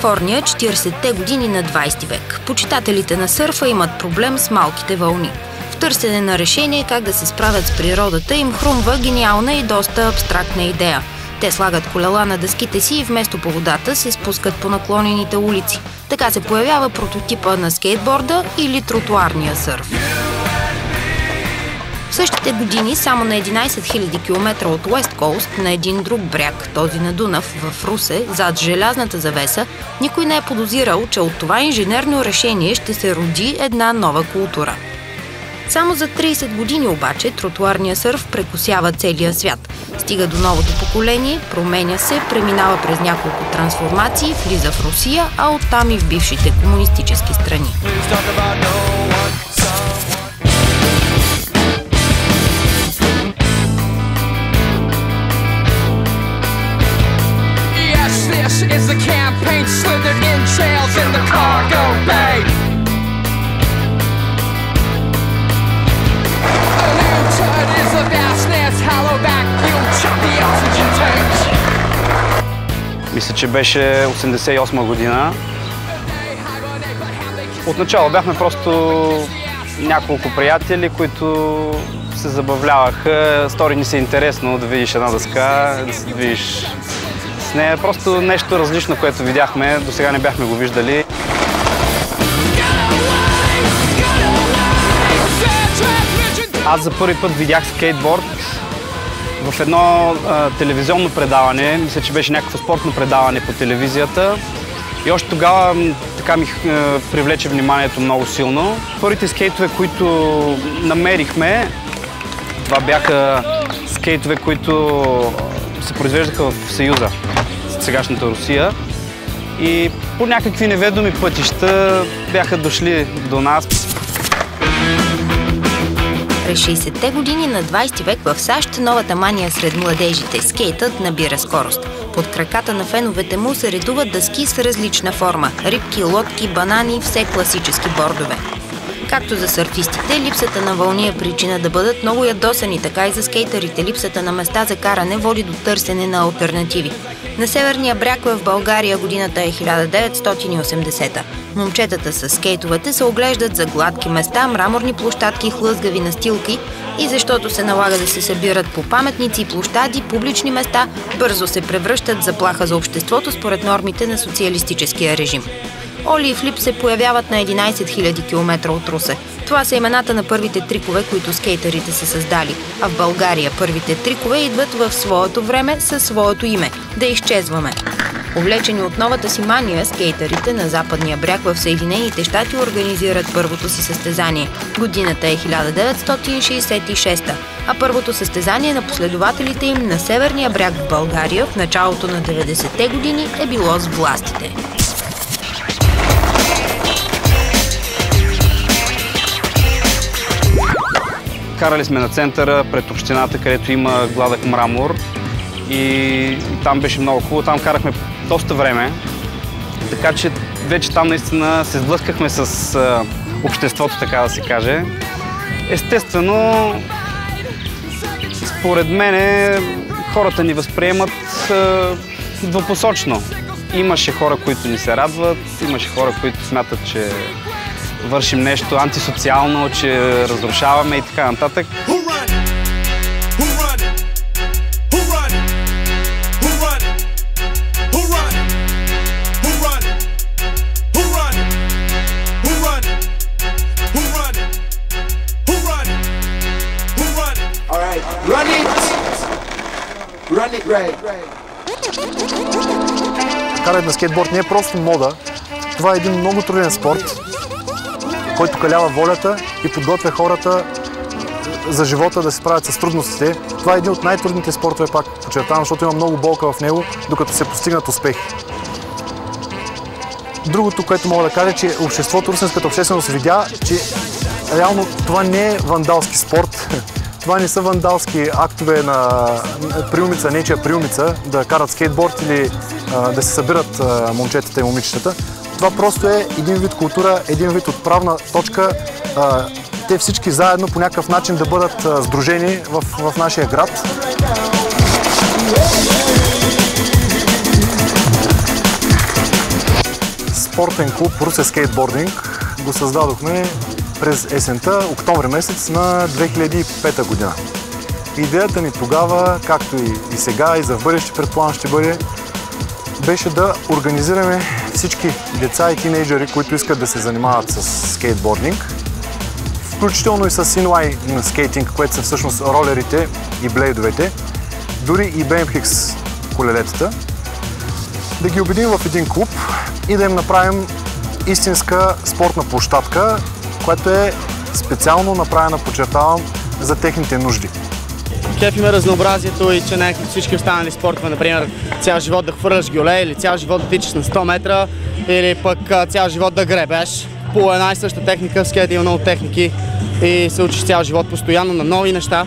Калифорния, 40-те години на 20 век. Почитателите на сърфа имат проблем с малките вълни. В търсене на решение как да се справят с природата им хрумва гениална и доста абстрактна идея. Те слагат колела на дъските си и вместо по водата се спускат по наклонените улици. Така се появява прототипа на скейтборда или тротуарния сърф. В същите години, само на 11 000 км от Уест Коуст, на един друг бряг, този на Дунав, в Русе, зад желязната завеса, никой не е подозирал, че от това инженерно решение ще се роди една нова култура. Само за 30 години обаче тротуарния сърф прекосява целия свят. Стига до новото поколение, променя се, преминава през няколко трансформации, влиза в Русия, а оттам и в бившите комунистически страни. Is the campaign slithered in trails in the cargo bay. A new turd is a vastness, hollow vacuum, check the oxygen tanks. Мисля, че беше 88 година. Отначало бяхме просто няколко приятели, които се забавляваха. Стори ни се интересно да видиш една дъска, да се движиш с нея. Просто нещо различно, което видяхме, до сега не бяхме го виждали. Аз за първи път видях скейтборд в едно телевизионно предаване. Мисля, че беше някакво спортно предаване по телевизията. И още тогава така ми привлече вниманието много силно. Първите скейтове, които намерихме, това бяха скейтове, които се произвеждаха в Съюза, сегашната Русия. И по някакви неведоми пътища бяха дошли до нас. През 60-те години на 20 век в САЩ новата мания сред младежите – скейтът набира скорост. Под краката на феновете му се редуват дъски с различна форма – рибки, лодки, банани, все класически бордове. Както за сърфистите, липсата на вълни е причина да бъдат много ядосани, така и за скейтърите липсата на места за каране води до търсене на алтернативи. На северния бряг в България годината е 1980-та. Момчетата с скейтовете се оглеждат за гладки места, мраморни площадки, хлъзгави настилки и защото се налага да се събират по паметници и площади, публични места бързо се превръщат в заплаха за обществото според нормите на социалистическия режим. Оли и Флип се появяват на 11 000 км от Русе. Това са имената на първите трикове, които скейтърите са създали. А в България първите трикове идват в своето време със своето име – да изчезваме. Увлечени от новата си мания, скейтърите на западния бряг в Съединените щати организират първото си състезание. Годината е 1966, а първото състезание на последователите им на северния бряг в България в началото на 90-те години е било с властите. Карали сме на центъра, пред общината, където има гладък мрамор и там беше много хубаво. Там карахме доста време, така че вече там наистина се сблъскахме с обществото, така да се каже. Естествено, според мен хората ни възприемат двупосочно. Имаше хора, които ни се радват, имаше хора, които смятат, че вършим нещо антисоциално, че разрушаваме и така нататък. Карането на скейтборд не е просто мода, това е един много труден спорт, който калява волята и подготвя хората за живота да се справят с трудностите. Това е един от най-трудните спортове, пак подчертавам, защото има много болка в него, докато се постигнат успехи. Другото, което мога да кажа, че обществото, русенската общественост видя, че реално това не е вандалски спорт. Това не са вандалски актове на приумица, нечия приумица, да карат скейтборд или да се събират момчетата и момичетата. Това просто е един вид култура, един вид отправна точка. Те всички заедно по някакъв начин да бъдат сдружени в нашия град. спортен клуб Русе скейтбординг го създадохме през есента, октомври месец на 2005 година. Идеята ни тогава, както и сега, и за в бъдеще предполагам ще бъде, беше да организираме всички деца и тинейджери, които искат да се занимават с скейтбординг, включително и с инлайн скейтинг, което са всъщност ролерите и блейдовете, дори и BMX колелетата, да ги обединим в един клуб и да им направим истинска спортна площадка, която е специално направена, подчертавам, за техните нужди. Кеф има разнообразието и че не всички останали спортове, например цял живот да хвърляш гюле или цял живот да тичаш на 100 метра или пък цял живот да гребеш. По една и съща техника, в скейт има много техники и се учиш цял живот постоянно на нови неща.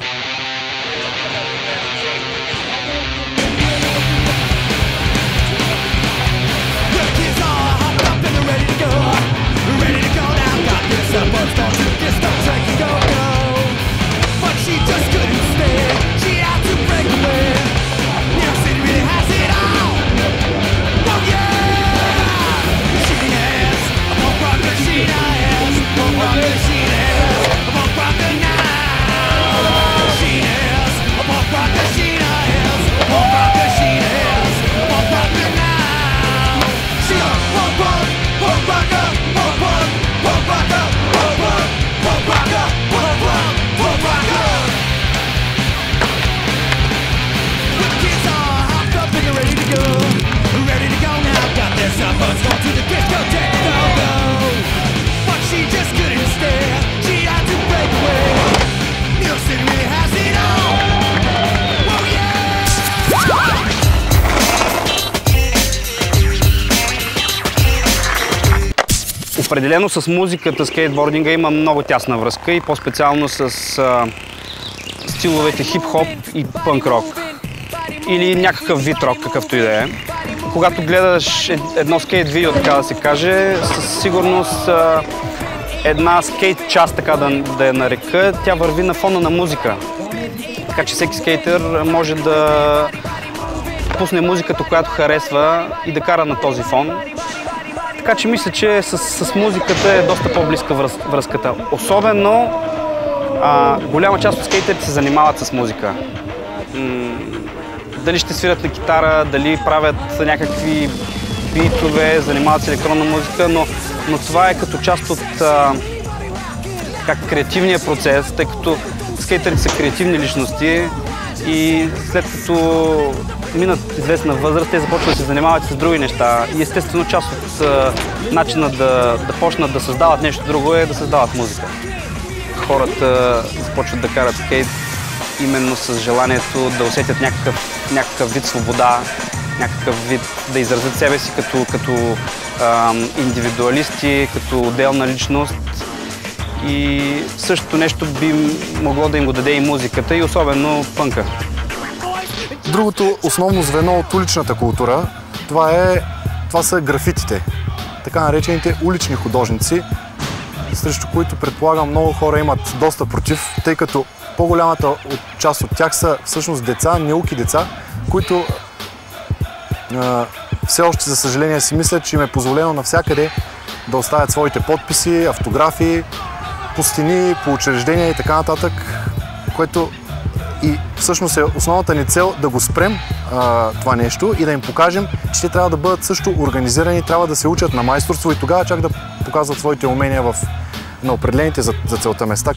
Определено с музиката, скейтбординга има много тясна връзка и по-специално с стиловете хип-хоп и пънк-рок. Или някакъв вид рок, какъвто и да е. Когато гледаш едно скейт видео, така да се каже, със сигурност една скейт част, така да я нарека, тя върви на фона на музика. Така че всеки скейтър може да пусне музиката, която харесва и да кара на този фон. Така че мисля, че с музиката е доста по-близка връзката. Особено голяма част от скейтерите се занимават с музика. Дали ще свирят на китара, дали правят някакви битове, занимават се електронна музика, но това е като част от креативния процес, тъй като скейтерите са креативни личности и след като минат известна възраст, те започват да се занимават с други неща. И естествено част от начина да почнат да създават нещо друго е да създават музика. Хората започват да карат скейт именно с желанието да усетят някакъв вид свобода, някакъв вид да изразят себе си като индивидуалисти, като отделна личност. И същото нещо би могло да им го даде и музиката, и особено пънка. Другото основно звено от уличната култура, това са графитите, така наречените улични художници, срещу които предполагам много хора имат доста против, тъй като по-голямата част от тях са всъщност деца, неуки деца, които все още, за съжаление, си мислят, че им е позволено навсякъде да оставят своите подписи, автографии, по стени, по учреждения и така нататък, което и всъщност е основната ни цел да го спрем това нещо и да им покажем, че те трябва да бъдат също организирани, трябва да се учат на майсторство и тогава чак да показват своите умения на определените за целта места.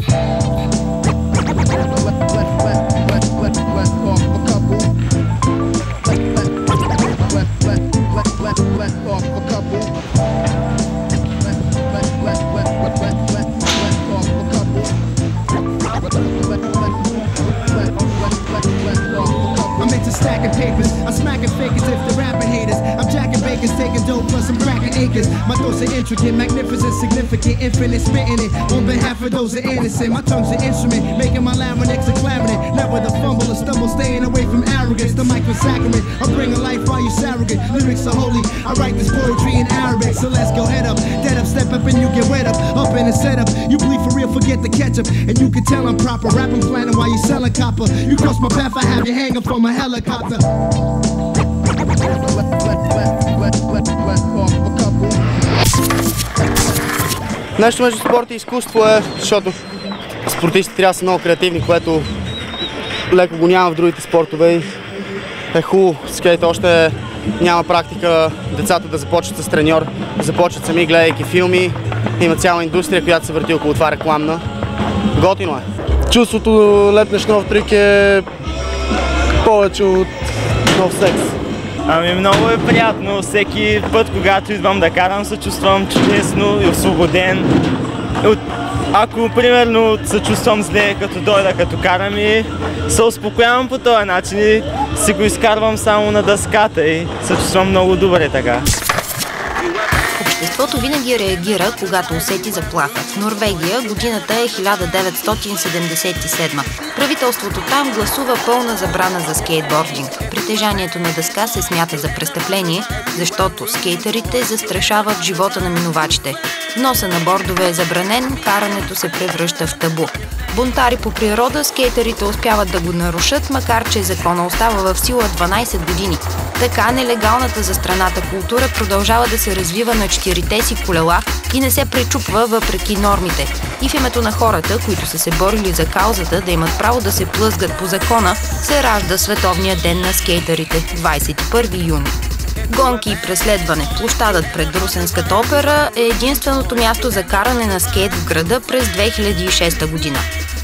I'm smacking fakers if they're rapping haters. I'm jacking bakers, taking dope plus I'm cracking acres. My thoughts are intricate, magnificent, significant, infinite, spitting it on behalf of those that are innocent. My tongue's an instrument, making my larynx a clarinet. Never the fumble or stumble, staying away from arrogance. The mic was sacrament, I bring a life while you surrogate. Lyrics are holy, I write this poetry in Arabic. So let's go head up, dead up, step up and you get wet up in the setup. You bleed for real, forget the ketchup. And you can tell I'm proper, rapping platinum while you selling copper. You cross my path, I have you hanging from a helicopter. Wet off a couple. Нещо между спорт и изкуство е, защото спортистите трябва да са много креативни, което леко го няма в другите спортове и е хубаво. Скейт още няма практика децата да започват с треньор, започват сами гледайки филми. Има цяла индустрия, която се върти около това рекламна. Готино е. Чувството лепнеш нов трик е повече от нов секс. Ами много е приятно. Всеки път, когато идвам да карам, се чувствам чудесно и освободен. Ако, примерно, се чувствам зле, като дойда, като карам и се успокоявам по този начин и си го изкарвам само на дъската и се чувствам много добре така. Обществото винаги реагира, когато усети заплаха. В Норвегия годината е 1977. Правителството там гласува пълна забрана за скейтбординг. Притежанието на дъска се смята за престъпление, защото скейтърите застрашават живота на минувачите. Вноса на бордове е забранен, карането се превръща в табу. Бунтари по природа, скейтърите успяват да го нарушат, макар че закона остава в сила 12 години. Така нелегалната за страната култура продължава да се развива на четирите си колела и не се пречупва въпреки нормите. И в името на хората, които са се борили за каузата да имат право да се плъзгат по закона, се ражда Световния ден на скейтърите – 21 юни. Гонки и преследване. Площадът пред Русенската опера е единственото място за каране на скейт в града през 2006 година.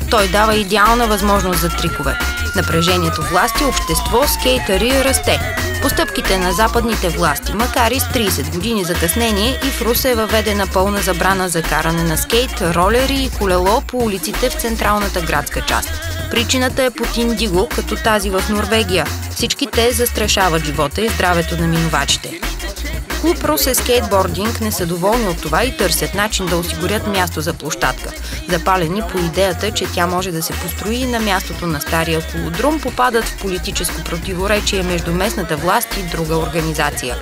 Той дава идеална възможност за трикове. Напрежението власти, общество, скейтъри расте. Постъпките на западните власти, макар и с 30 години закъснение, и в Русе е въведена пълна забрана за каране на скейт, ролери и колело по улиците в централната градска част. Причината е под индиго, като тази в Норвегия. Всички те застрашават живота и здравето на минувачите. Клуб Русе скейтбординг не са доволни от това и търсят начин да осигурят място за площадка. Запалени по идеята, че тя може да се построи на мястото на стария колодрум, попадат в политическо противоречие между местната власт и друга организация.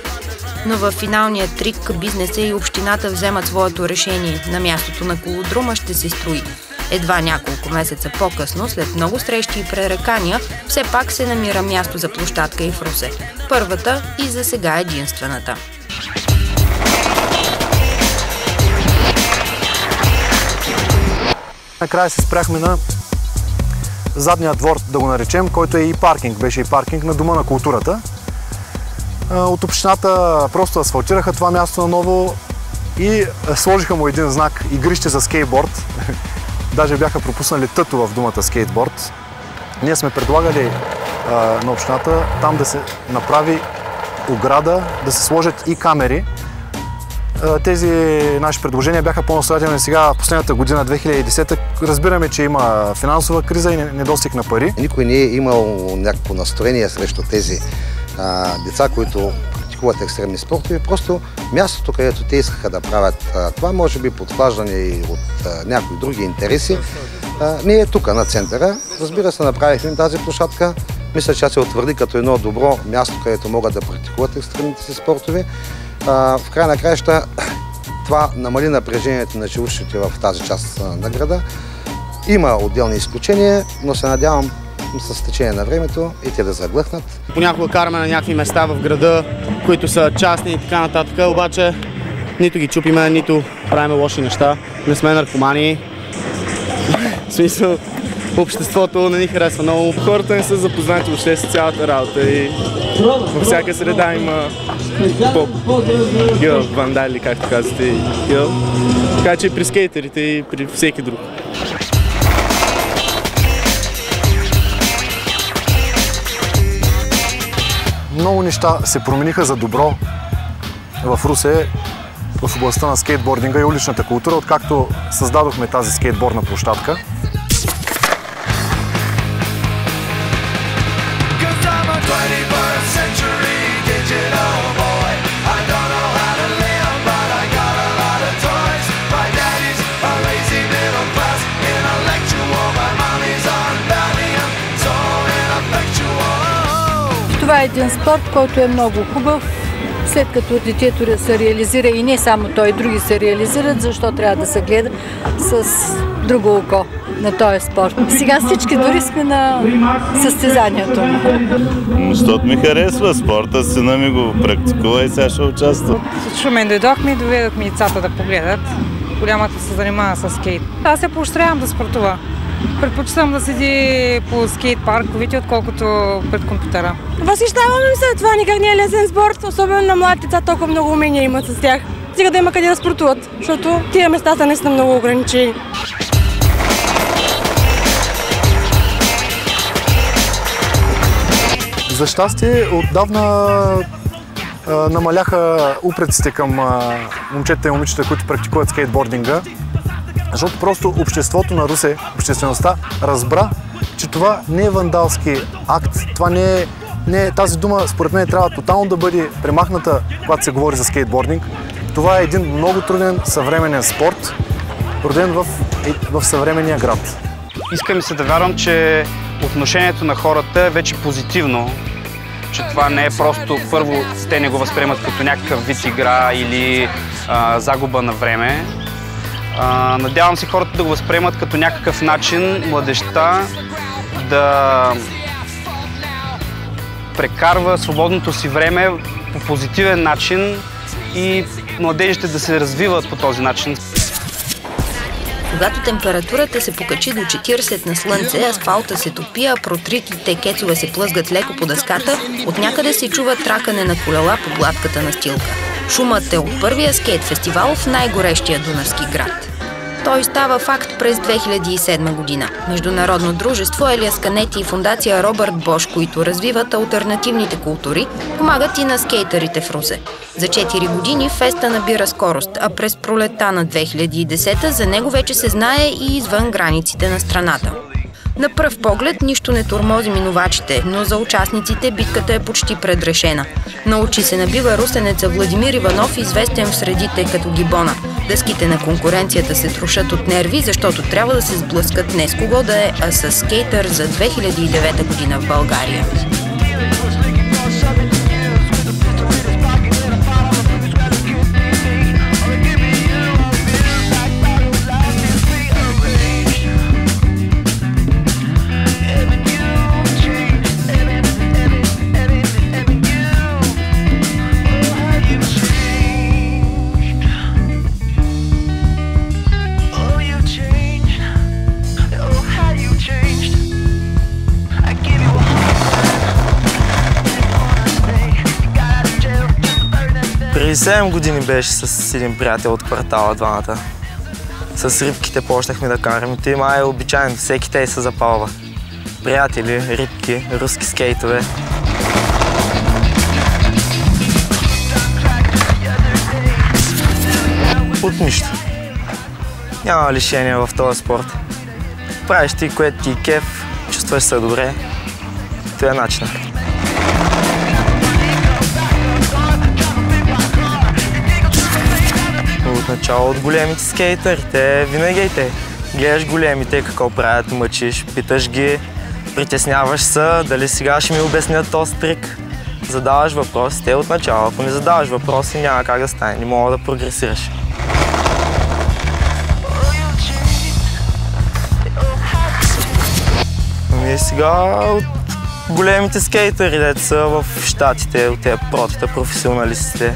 Но във финалния трик бизнеса и общината вземат своето решение. На мястото на колодрума ще се строи. Едва няколко месеца по-късно, след много срещи и пререкания, все пак се намира място за площадка и в Русе. Първата и за сега единствената. Накрая се спряхме на задния двор, да го наречем, който е и паркинг. Беше и паркинг на Дома на културата. От общината просто асфалтираха това място наново и сложиха му един знак игрище за скейтборд. Даже бяха пропуснали тъто в думата скейтборд. Ние сме предлагали на общината там да се направи ограда, да се сложат и камери. Тези наши предложения бяха по-настоятелни сега, последната година, 2010. Разбираме, че има финансова криза и недостиг на пари. Никой не е имал някакво настроение срещу тези деца, които практикуват екстремни спортове. Просто мястото, където те искаха да правят това, може би подхваждане и от някои други интереси. Ние тук на центъра, разбира се, направихме тази площадка. Мисля, че тя се утвърди като едно добро място, където могат да практикуват екстремните си спортове. В края на краища това намали напрежението на живущите в тази част на града. Има отделни изключения, но се надявам с течение на времето и те да заглъхнат. Понякога караме на някакви места в града, които са частни и така нататък, обаче нито ги чупиме, нито правиме лоши неща. Не сме наркомани. В смисъл, обществото не ни харесва много. Хората не са запознати въобще с цялата работа и във всяка среда има вандали, както казвате. Така че и при скейтерите и при всеки друг. Много неща се промениха за добро в Русе в областта на скейтбординга и уличната култура, откакто създадохме тази скейтбордна площадка. Това е един спорт, който е много хубав. След като детето се реализира и не само той, други се реализират, защо трябва да се гледа с друго око на този спорт. Сега всички дори сме на състезанието. Защото ми харесва спорта, сина ми го практикува и сега ще участва. От Шумен дойдохме и доведохме децата да погледат. Голямата се занимава с скейт. Аз се поощрявам да спортува. Предпочитам да седи по скейт парковите, отколкото пред компютъра. Възхищавам се, това никак не е лесен спорт, особено на младите деца, толкова много умения имат с тях. Стига да има къде да спортуват, защото тия места са наистина много ограничени. За щастие, отдавна намаляха упреците към момчетата и момичета, които практикуват скейтбординга, защото просто обществото на Русе, обществеността, разбра, че това не е вандалски акт, това не е тази дума, според мен, трябва тотално да бъде премахната, когато се говори за скейтбординг. Това е един много труден съвременен спорт, роден в съвременния град. Искам се да вярвам, че отношението на хората е вече позитивно, че това не е просто, първо, те не го възприемат като някакъв вид игра или загуба на време. Надявам се хората да го възприемат като някакъв начин младежта да прекарва свободното си време по позитивен начин и младежите да се развиват по този начин. Когато температурата се покачи до 40 на слънце, асфалта се топи, а протритите кецове се плъзгат леко по дъската, от някъде се чува тракане на колела по гладката настилка. Шумът е от първия скейт фестивал в най-горещия дунавски град. Той става факт през 2007 година. Международно дружество Елиас Канети и фондация Робърт Бош, които развиват алтернативните култури, помагат и на скейтърите в Русе. За 4 години феста набира скорост, а през пролетта на 2010 за него вече се знае и извън границите на страната. На пръв поглед нищо не тормози минувачите, но за участниците битката е почти предрешена. Научи се набива русенеца Владимир Иванов, известен в средите като Гибона. Дъските на конкуренцията се трошат от нерви, защото трябва да се сблъскат не с кого да е, а с скейтър за 2009 година в България. Преди 7 години беше с един приятел от квартала двамата. С рибките почнахме да караме. Той май е обичайно, всеки те се запалва. Приятели, рибки, руски скейтове. От нищо. Няма лишения в този спорт. Правиш ти, което ти е кеф, чувстваш се добре. Това е начинът. Отначало от големите скейтъри, те винаги те. Гледаш големите какво правят, мъчиш, питаш ги, притесняваш се, дали сега ще ми обяснят този трик. Задаваш въпроси, те отначало. Ако не задаваш въпроси, няма как да стане, не мога да прогресираш. Ами сега от големите скейтъри, дето са в щатите, от тези протите, професионалистите.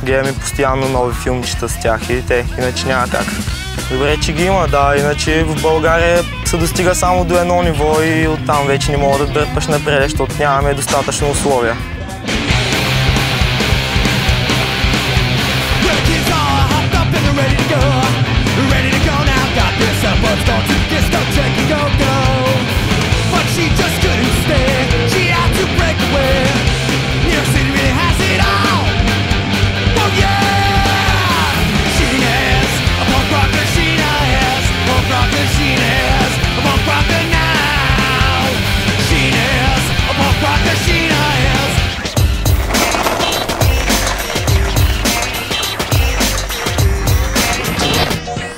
Гледаме постоянно нови филмчета с тях и те, иначе няма как. Добре, че ги има, да, иначе в България се достига само до едно ниво и оттам вече не мога да дърпаш напред, защото нямаме достатъчно условия.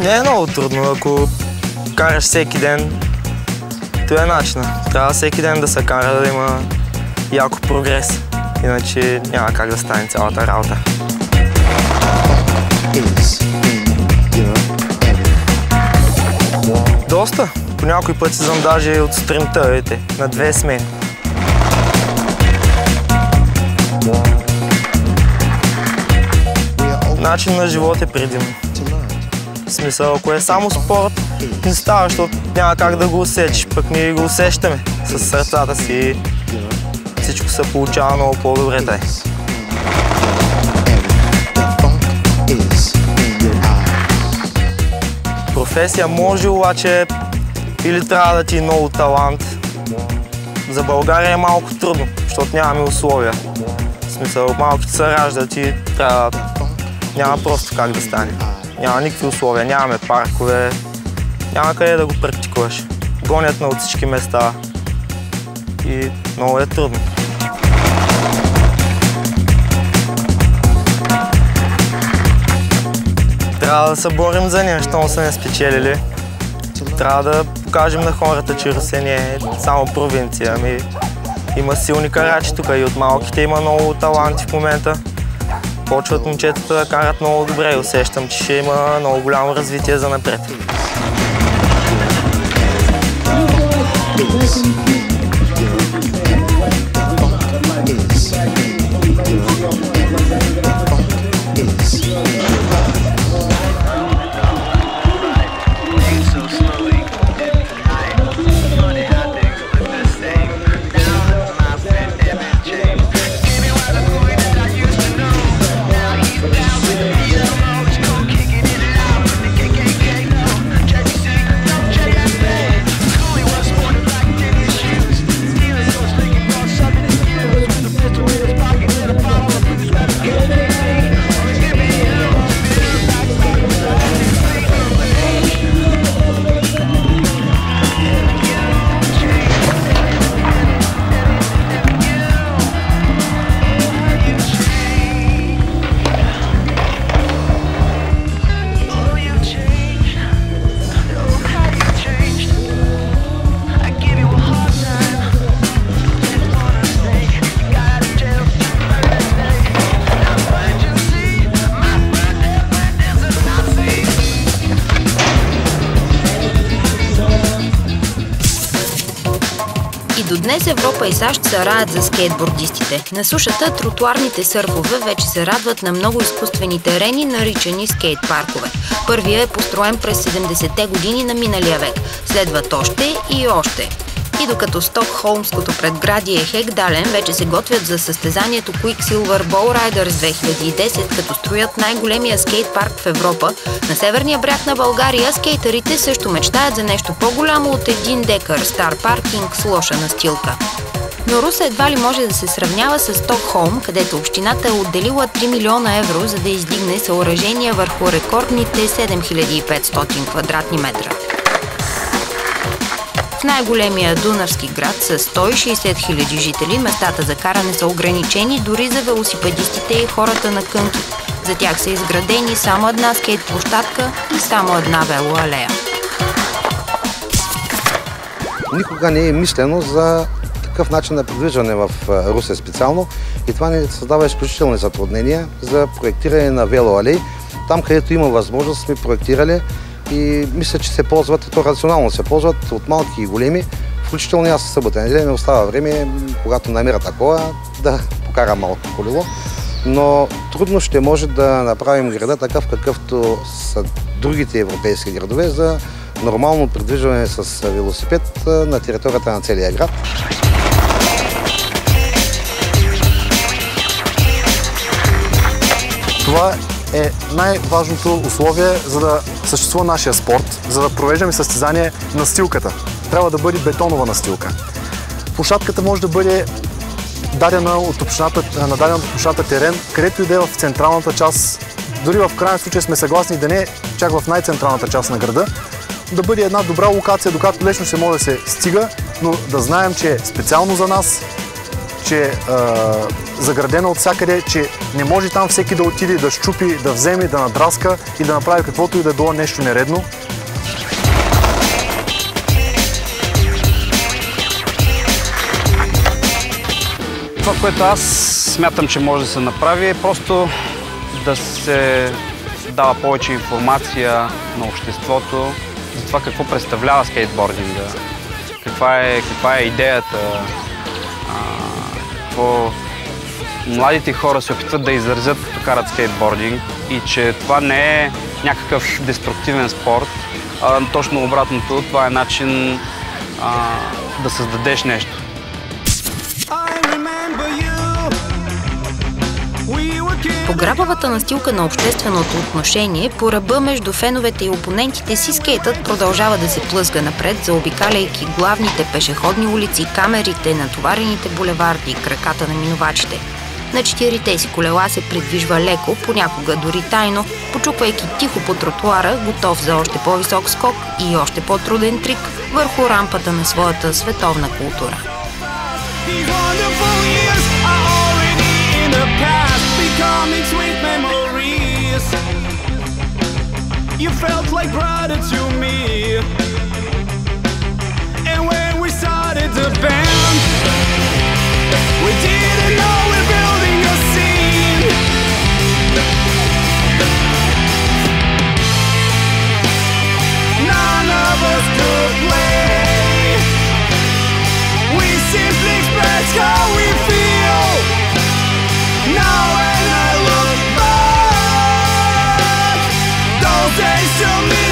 Не е много трудно, ако караш всеки ден, това е начинът. Трябва всеки ден да се кара, да има яко прогрес, иначе няма как да стане цялата работа. До Доста. По някой път сезон даже и от сутринта, видите, на 2 смени. Начин на живот е предимно. В смисъл, ако е само спорт, не става, защото няма как да го усетиш. Пък ние го усещаме с сърцата си и всичко се получава много по-добре тай. Професия може, обаче или трябва да ти е много талант. За България е малко трудно, защото нямаме условия. В смисъл, малките се раждат и трябва... Няма просто как да стане. Няма никакви условия, нямаме паркове, няма къде да го практикуваш. Гонят на от всички места и много е трудно. Трябва да се борим за нея, щом са не спечелили. Трябва да покажем на хората, че Русе не е само провинция. Ами, има силни карачи тук и от малките има много таланти в момента. Почват момчетата да карат много добре и усещам, че ще има много голямо развитие за напред. До днес Европа и САЩ се раят за скейтбордистите. На сушата тротуарните сърфове вече се радват на много изкуствени терени, наричани скейт паркове. Първият е построен през 70-те години на миналия век. Следват още и още. И докато стокхолмското предградие е хегдален, вече се готвят за състезанието Quicksilver Bowriders 2010, като строят най-големия скейт парк в Европа. На северния бряг на България скейтърите също мечтаят за нещо по-голямо от 1 декар стар паркинг с лоша настилка. Но Русе едва ли може да се сравнява с Стокхолм, където общината е отделила 3 милиона евро, за да издигне съоръжения върху рекордните 7500 квадратни метра. В най-големия дунавски град с 160 000 жители местата за каране са ограничени дори за велосипедистите и хората на кънки. За тях са изградени само една скейт площадка и само една велоалея. Никога не е мислено за такъв начин на придвижване в Русе специално и това ни създава изключителни затруднения за проектиране на велоалеи. Там, където има възможност, сме проектирали и мисля, че се ползват, и то рационално се ползват от малки и големи, включително аз със събота неделя ми остава време, когато намеря такова, да покарам малко колело, но трудно ще може да направим града такъв, какъвто са другите европейски градове за нормално придвижване с велосипед на територията на целия град. Това е най-важното условие, за да съществува нашия спорт, за да провеждаме състезание на настилката. Трябва да бъде бетонова настилка. Площадката може да бъде дадена от общината, на дадената площадка терен, където и да е в централната част. Дори в крайен случай сме съгласни да не чак в най-централната част на града, да бъде една добра локация, до която лесно се може да се стига, но да знаем, че е специално за нас, че е заградена от всякъде, че не може там всеки да отиде, да щупи, да вземе, да надраска и да направи каквото и да било нещо нередно. Това, което аз смятам, че може да се направи, е просто да се дава повече информация на обществото за това какво представлява скейтбординга, каква е идеята, какво младите хора се опитват да изразят като карат скейтбординг и че това не е някакъв деструктивен спорт, а точно обратното, това е начин да създадеш нещо. По-грабавата настилка на общественото отношение, по ръба между феновете и опонентите си, скейтът продължава да се плъзга напред, заобикаляйки главните пешеходни улици, камерите, натоварените булеварди и краката на минувачите. На четирите си колела се придвижва леко, понякога дори тайно, почуквайки тихо по тротуара, готов за още по-висок скок и още по-труден трик върху рампата на своята световна култура. You felt like brother to me, and when we started the band, we didn't know we're building a scene. None of us could play. We simply expressed how we feel. Now when I look back, those days to me